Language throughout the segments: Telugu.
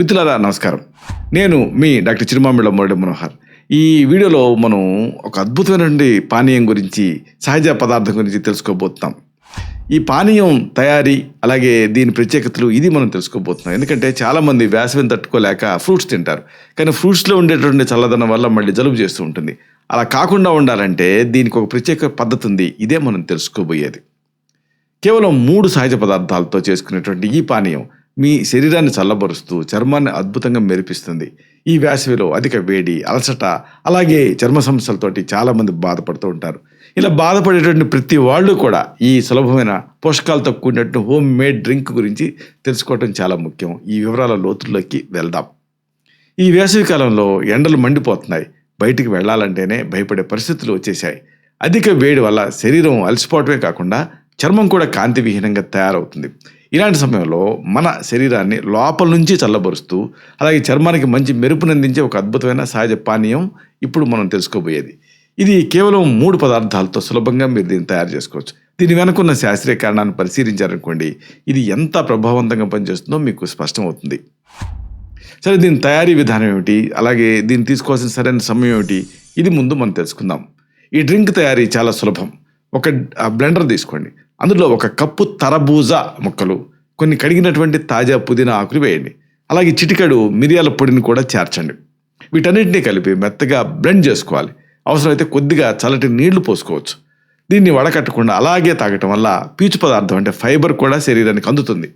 మిత్రులారా నమస్కారం. నేను మీ డాక్టర్ చిరుమామిళ్ళ మురళీ మనోహర్. ఈ వీడియోలో మనం ఒక అద్భుతమైనటువంటి పానీయం గురించి, సహజ పదార్థం గురించి తెలుసుకోబోతున్నాం. ఈ పానీయం తయారీ, అలాగే దీని ప్రత్యేకతలు ఇది మనం తెలుసుకోబోతున్నాం. ఎందుకంటే చాలామంది వేసవిని తట్టుకోలేక ఫ్రూట్స్ తింటారు. కానీ ఫ్రూట్స్లో ఉండేటువంటి చల్లదనం వల్ల మళ్ళీ జలుబు చేస్తూ ఉంటుంది. అలా కాకుండా ఉండాలంటే దీనికి ఒక ప్రత్యేక పద్ధతి ఉంది. ఇదే మనం తెలుసుకోబోయేది. కేవలం 3 సహజ పదార్థాలతో చేసుకునేటువంటి ఈ పానీయం మీ శరీరాన్ని చల్లబరుస్తూ చర్మాన్ని అద్భుతంగా మెరిపిస్తుంది. ఈ వేసవిలో అధిక వేడి, అలసట, అలాగే చర్మ సమస్యలతోటి చాలామంది బాధపడుతూ ఉంటారు. ఇలా బాధపడేటువంటి ప్రతి వాళ్ళు కూడా ఈ సులభమైన పోషకాలతో కూడినట్టు హోమ్ మేడ్ డ్రింక్ గురించి తెలుసుకోవటం చాలా ముఖ్యం. ఈ వివరాల లోతుల్లోకి వెళ్దాం. ఈ వేసవి కాలంలో ఎండలు మండిపోతున్నాయి. బయటికి వెళ్ళాలంటేనే భయపడే పరిస్థితులు వచ్చేసాయి. అధిక వేడి వల్ల శరీరం అలసిపోవటమే కాకుండా చర్మం కూడా కాంతి విహీనంగా తయారవుతుంది. ఇలాంటి సమయంలో మన శరీరాన్ని లోపల నుంచి చల్లబరుస్తూ, అలాగే చర్మానికి మంచి మెరుపునందించే ఒక అద్భుతమైన సహజ పానీయం ఇప్పుడు మనం తెలుసుకోబోయేది. ఇది కేవలం 3 పదార్థాలతో సులభంగా మీరు దీన్ని తయారు చేసుకోవచ్చు. దీని వెనుకున్న శాస్త్రీయ కారణాన్ని పరిశీలించారనుకోండి, ఇది ఎంత ప్రభావవంతంగా పనిచేస్తుందో మీకు స్పష్టమవుతుంది. సరే, దీని తయారీ విధానం ఏమిటి, అలాగే దీన్ని తీసుకోవాల్సిన సరైన సమయం ఏమిటి, ఇది ముందు మనం తెలుసుకుందాం. ఈ డ్రింక్ తయారీ చాలా సులభం. ఒక బ్లెండర్ తీసుకోండి. అందులో 1 కప్పు తరబూజా ముక్కలు, కొన్ని కడిగినటువంటి తాజా పుదీనా ఆకులు వేయండి. అలాగే చిటికెడు మిరియాల పొడిని కూడా చేర్చండి. వీటన్నిటినీ కలిపి మెత్తగా బ్లెండ్ చేసుకోవాలి. అవసరమైతే కొద్దిగా చల్లటి నీళ్లు పోసుకోవచ్చు. దీన్ని వడకట్టకుండా అలాగే తాగటం వల్ల పీచు పదార్థం అంటే ఫైబర్ కూడా శరీరానికి అందుతుంది.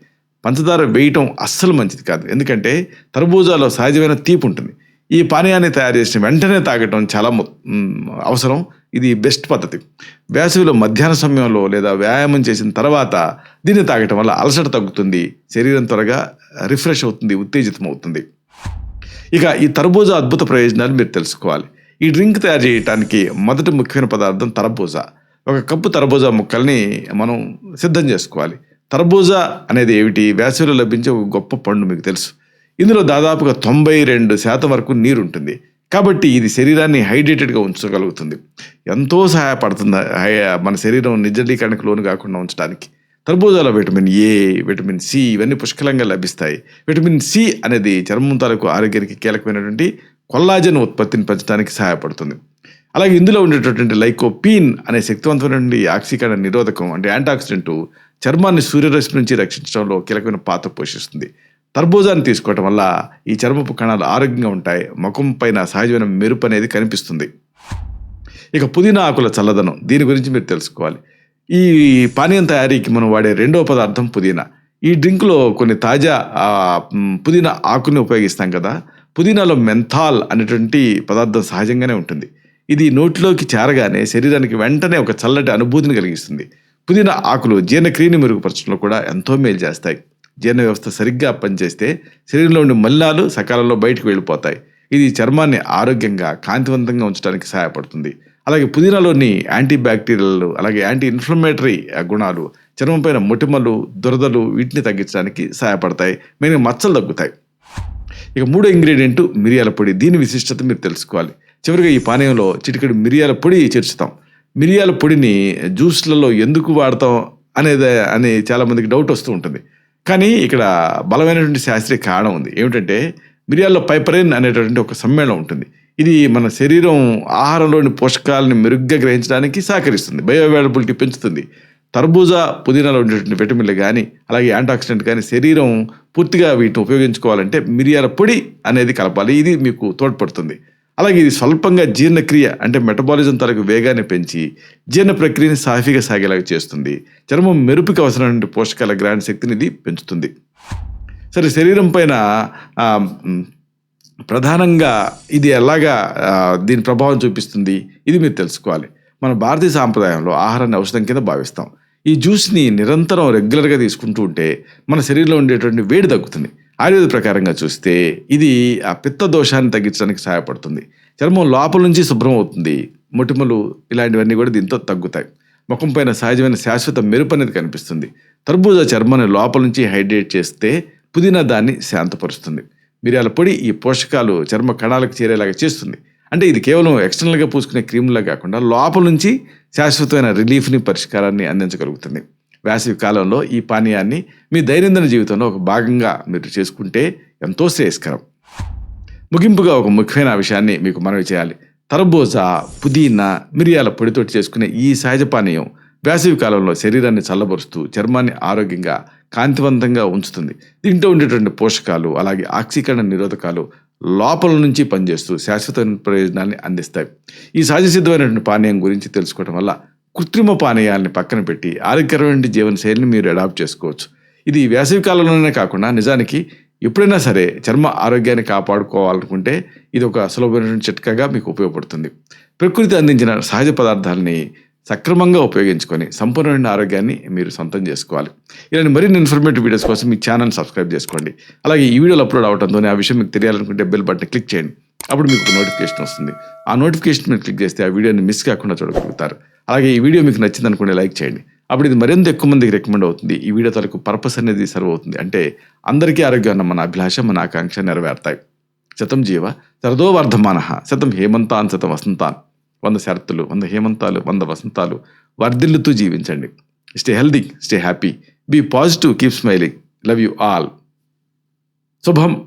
పంచదార వేయటం అస్సలు మంచిది కాదు, ఎందుకంటే తర్బూజాలో సహజమైన తీపి ఉంటుంది. ఈ పానీయాన్ని తయారు చేసిన వెంటనే తాగటం చాలా అవసరం. ఇది బెస్ట్ పద్ధతి. వేసవిలో మధ్యాహ్న సమయంలో లేదా వ్యాయామం చేసిన తర్వాత దీన్ని తాగటం వల్ల అలసట తగ్గుతుంది, శరీరం త్వరగా రిఫ్రెష్ అవుతుంది, ఉత్తేజితం అవుతుంది. ఇక ఈ తర్బూజా అద్భుత ప్రయోజనాలు మీరు తెలుసుకోవాలి. ఈ డ్రింక్ తయారు చేయడానికి మొదటి ముఖ్యమైన పదార్థం తర్బూజా. 1 కప్పు తర్బూజా ముక్కల్ని మనం సిద్ధం చేసుకోవాలి. తర్బూజా అనేది ఏమిటి? వేసవిలో లభించే ఒక గొప్ప పండు, మీకు తెలుసు. ఇందులో దాదాపుగా 92% వరకు నీరు ఉంటుంది. కాబట్టి ఇది శరీరాన్ని హైడ్రేటెడ్గా ఉంచగలుగుతుంది. ఎంతో సహాయపడుతుంది మన శరీరం నిర్జలీకరణకు లోను కాకుండా ఉంచడానికి. తర్బూజాలో విటమిన్ ఏ, విటమిన్ సి ఇవన్నీ పుష్కలంగా లభిస్తాయి. విటమిన్ సి అనేది చర్మం తాలూకు ఆరోగ్యానికి కీలకమైనటువంటి కొల్లాజన్ ఉత్పత్తిని పెంచడానికి సహాయపడుతుంది. అలాగే ఇందులో ఉండేటటువంటి లైకోపీన్ అనే శక్తివంతమైనటువంటి ఆక్సీకరణ నిరోధకం అంటే యాంటాక్సిడెంట్ చర్మాన్ని సూర్యరశ్మి నుంచి రక్షించడంలో కీలకమైన పాత్ర పోషిస్తుంది. తర్బూజాన్ని తీసుకోవటం వల్ల ఈ చర్మపు కణాలు ఆరోగ్యంగా ఉంటాయి. ముఖం పైన సహజమైన మెరుపు అనేది కనిపిస్తుంది. ఇక పుదీనా ఆకుల చల్లదనం, దీని గురించి మీరు తెలుసుకోవాలి. ఈ పానీయం తయారీకి మనం వాడే 2వ పదార్థం పుదీనా. ఈ డ్రింక్లో కొన్ని తాజా పుదీనా ఆకుని ఉపయోగిస్తాం కదా. పుదీనాలో మెంథాల్ అనేటువంటి పదార్థం సహజంగానే ఉంటుంది. ఇది నోటిలోకి చేరగానే శరీరానికి వెంటనే ఒక చల్లటి అనుభూతిని కలిగిస్తుంది. పుదీనా ఆకులు జీర్ణక్రియని మెరుగుపరచడంలో కూడా ఎంతో మేలు చేస్తాయి. జీర్ణ వ్యవస్థ సరిగ్గా పనిచేస్తే శరీరంలో ఉండే మలినాలు సకాలంలో బయటకు వెళ్ళిపోతాయి. ఇది చర్మాన్ని ఆరోగ్యంగా, కాంతివంతంగా ఉంచడానికి సహాయపడుతుంది. అలాగే పుదీనాలోని యాంటీ బ్యాక్టీరియల్, అలాగే యాంటీ ఇన్ఫ్లమేటరీ గుణాలు చర్మం పైన మొటిమలు, దురదలు వీటిని తగ్గించడానికి సహాయపడతాయి. మెయిన్గా మచ్చలు తగ్గుతాయి. ఇక 3వ ఇంగ్రీడియంట్ మిరియాల పొడి. దీని విశిష్టత మీరు తెలుసుకోవాలి. చివరిగా ఈ పానీయంలో చిటికెడు మిరియాల పొడి చేర్చుతాం. మిరియాల పొడిని జ్యూస్లలో ఎందుకు వాడతాం అని చాలామందికి డౌట్ వస్తూ ఉంటుంది. కానీ ఇక్కడ బలమైనటువంటి శాస్త్రీయ కారణం ఉంది. ఏమిటంటే మిరియాల్లో పైపరైన్ అనేటటువంటి ఒక సమ్మేళనం ఉంటుంది. ఇది మన శరీరం ఆహారంలోని పోషకాలను మెరుగ్గా గ్రహించడానికి సహకరిస్తుంది, బయోఅవైలబిలిటీ పెంచుతుంది. తర్బూజా, పుదీనాలో ఉండేటువంటి విటమిన్లు కానీ, అలాగే యాంటాక్సిడెంట్ కానీ శరీరం పూర్తిగా వీటిని ఉపయోగించుకోవాలంటే మిరియాల పొడి అనేది కలపాలి. ఇది మీకు తోడ్పడుతుంది. అలాగే ఇది స్వల్పంగా జీర్ణక్రియ అంటే మెటబాలిజం తాలూకు వేగాన్ని పెంచి జీర్ణ ప్రక్రియని సాఫీగా సాగేలాగా చేస్తుంది. చర్మం మెరుపుకి అవసరమైన పోషకాల గ్రహణ శక్తిని ఇది పెంచుతుంది. సరే, శరీరం పైన ప్రధానంగా ఇది ఎలాగా దీని ప్రభావం చూపిస్తుంది, ఇది మీరు తెలుసుకోవాలి. మన భారతీయ సాంప్రదాయంలో ఆహారాన్ని ఔషధం కింద భావిస్తాం. ఈ జ్యూస్ని నిరంతరం రెగ్యులర్గా తీసుకుంటూ ఉంటే మన శరీరంలో ఉండేటువంటి వేడి తగ్గుతుంది. ఆయుర్వేద ప్రకారంగా చూస్తే ఇది ఆ పిత్త దోషాన్ని తగ్గించడానికి సహాయపడుతుంది. చర్మం లోపల నుంచి శుభ్రం అవుతుంది. మొటిమలు ఇలాంటివన్నీ కూడా దీంతో తగ్గుతాయి. ముఖం పైన సహజమైన శాశ్వత మెరుపు అనేది కనిపిస్తుంది. తర్బూజా చర్మాన్ని లోపల నుంచి హైడ్రేట్ చేస్తే పుదీనా దాన్ని శాంతపరుస్తుంది. మిరియాల పొడి ఈ పోషకాలు చర్మ కణాలకు చేరేలాగా చేస్తుంది. అంటే ఇది కేవలం ఎక్స్టర్నల్గా పూసుకునే క్రీమ్లా కాకుండా లోపల నుంచి శాశ్వతమైన రిలీఫ్ని, పరిష్కారాన్ని అందించగలుగుతుంది. వేసవి కాలంలో ఈ పానీయాన్ని మీ దైనందిన జీవితంలో ఒక భాగంగా మీరు చేసుకుంటే ఎంతో శ్రేయస్కరం. ముగింపుగా ఒక ముఖ్యమైన విషయాన్ని మీకు మనవి చేయాలి. తర్బూజా, పుదీనా, మిరియాల పొడితోటి చేసుకునే ఈ సహజ పానీయం వేసవి కాలంలో శరీరాన్ని చల్లబరుస్తూ చర్మాన్ని ఆరోగ్యంగా కాంతివంతంగా ఉంచుతుంది. దీంట్లో ఉండేటువంటి పోషకాలు అలాగే ఆక్సీకరణ నిరోధకాలు లోపల నుంచి పనిచేస్తూ శాశ్వతమైన ప్రయోజనాన్ని అందిస్తాయి. ఈ సహజ సిద్ధమైనటువంటి పానీయం గురించి తెలుసుకోవడం వల్ల కృత్రిమ పానీయాలని పక్కన పెట్టి ఆరోగ్యకరమైన జీవన శైలిని మీరు అడాప్ట్ చేసుకోవచ్చు. ఇది వేసవి కాలంలోనే కాకుండా నిజానికి ఎప్పుడైనా సరే చర్మ ఆరోగ్యాన్ని కాపాడుకోవాలనుకుంటే ఇది ఒక సులభమైన చిట్కాగా మీకు ఉపయోగపడుతుంది. ప్రకృతి అందించిన సహజ పదార్థాలని సక్రమంగా ఉపయోగించుకొని సంపూర్ణమైన ఆరోగ్యాన్ని మీరు సొంతం చేసుకోవాలి. ఇలాంటి మరిన్ని ఇన్ఫర్మేటివ్ వీడియోస్ కోసం మీ ఛానల్ సబ్స్క్రైబ్ చేసుకోండి. అలాగే ఈ వీడియోలు అప్లోడ్ అవడంతోనే ఆ విషయం మీకు తెలియాలనుకుంటే బెల్ బటన్ క్లిక్ చేయండి. అప్పుడు మీకు నోటిఫికేషన్ వస్తుంది. ఆ నోటిఫికేషన్ మీరు క్లిక్ చేస్తే ఆ వీడియోని మిస్ కాకుండా చూడగలుగుతారు. అలాగే ఈ వీడియో మీకు నచ్చింది అనుకుంటే లైక్ చేయండి. అప్పుడు ఇది మరింత ఎక్కువ మందికి రికమెండ్ అవుతుంది. ఈ వీడియో తాలూకు పర్పస్ అనేది సర్వ్ అవుతుంది. అంటే అందరికీ ఆరోగ్యం అన్న మన అభిలాష, మన ఆకాంక్ష నెరవేరుతాయి. శతం జీవ శరదో వర్ధమానః, శతం హేమంతాన్ శతం వసంతాన్. 100 శరత్తులు, 100 హేమంతాలు, 100 వసంతాలు వర్ధిల్లుతూ జీవించండి. Stay healthy, stay happy, be positive, keep smiling. Love you all. శుభం.